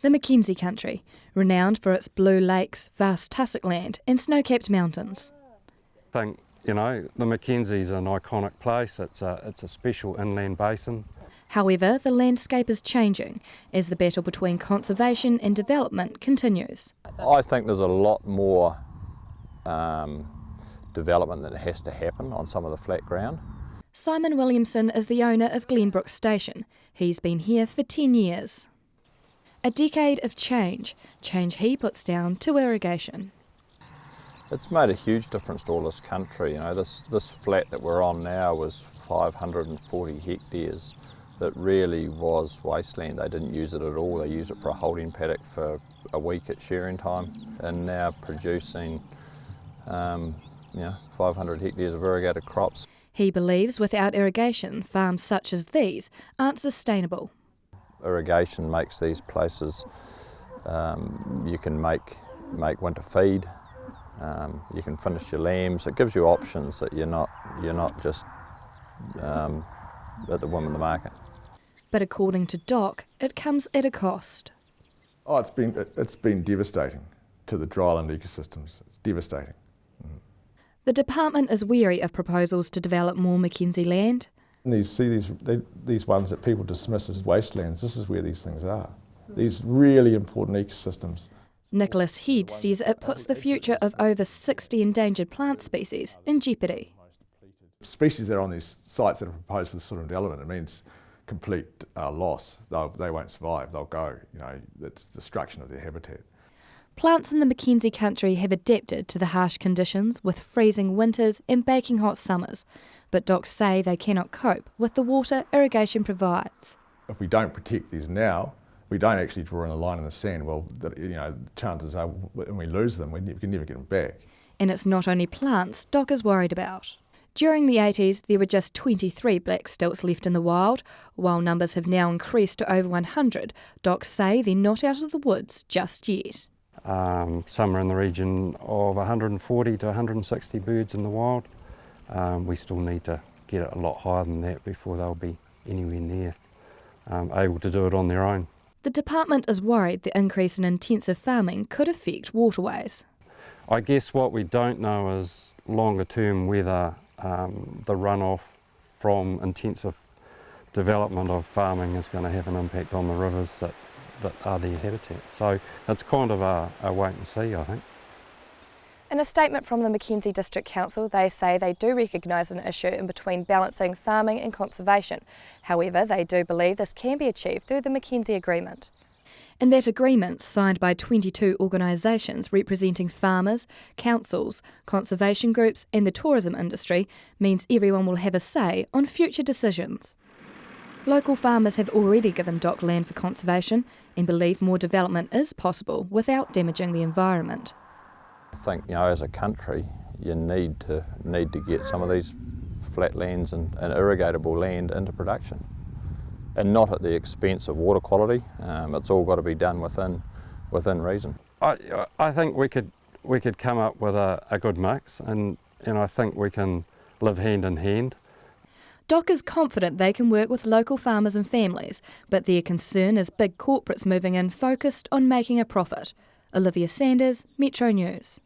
The Mackenzie Country, renowned for its blue lakes, vast tussock land and snow-capped mountains. I think, the Mackenzie's an iconic place. It's a special inland basin. However, the landscape is changing as the battle between conservation and development continues. I think there's a lot more development that has to happen on some of the flat ground. Simon Williamson is the owner of Glenbrook Station. He's been here for 10 years. A decade of change he puts down to irrigation. It's made a huge difference to all this country. This flat that we're on now was 540 hectares that really was wasteland. They didn't use it at all. They used it for a holding paddock for a week at shearing time, and now producing 500 hectares of irrigated crops. He believes without irrigation, farms such as these aren't sustainable. Irrigation makes these places, you can make winter feed, you can finish your lambs. It gives you options that you're not just at the whim of the market. But according to Doc, it comes at a cost. Oh, it's been devastating to the dryland ecosystems. It's devastating. The department is wary of proposals to develop more Mackenzie land. These ones that people dismiss as wastelands, this is where these things are. These really important ecosystems. Nicholas Head says it puts the future of over 60 endangered plant species in jeopardy. Species that are on these sites that are proposed for this sort of development, it means complete loss. They won't survive, they'll go. It's destruction of their habitat. Plants in the Mackenzie Country have adapted to the harsh conditions with freezing winters and baking hot summers, but docs say they cannot cope with the water irrigation provides. If we don't protect these now, we don't actually draw in a line in the sand, chances are when we lose them, we can never get them back. And it's not only plants Doc is worried about. During the 80s, there were just 23 black stilts left in the wild. While numbers have now increased to over 100, docs say they're not out of the woods just yet. Some are in the region of 140 to 160 birds in the wild. We still need to get it a lot higher than that before they'll be anywhere near able to do it on their own. The department is worried the increase in intensive farming could affect waterways. I guess what we don't know is longer term whether the runoff from intensive development of farming is going to have an impact on the rivers that are their habitat. So it's kind of a wait and see, I think. In a statement from the Mackenzie District Council, they say they do recognise an issue in between balancing farming and conservation. However, they do believe this can be achieved through the Mackenzie Agreement. In that agreement, signed by 22 organisations representing farmers, councils, conservation groups and the tourism industry, means everyone will have a say on future decisions. Local farmers have already given DOC land for conservation and believe more development is possible without damaging the environment. I think, as a country, you need to get some of these flatlands and irrigatable land into production, and not at the expense of water quality. It's all got to be done within reason. I think we could come up with a good mix, and I think we can live hand in hand. DOC is confident they can work with local farmers and families, but their concern is big corporates moving in focused on making a profit. Olivia Sanders, Metro News.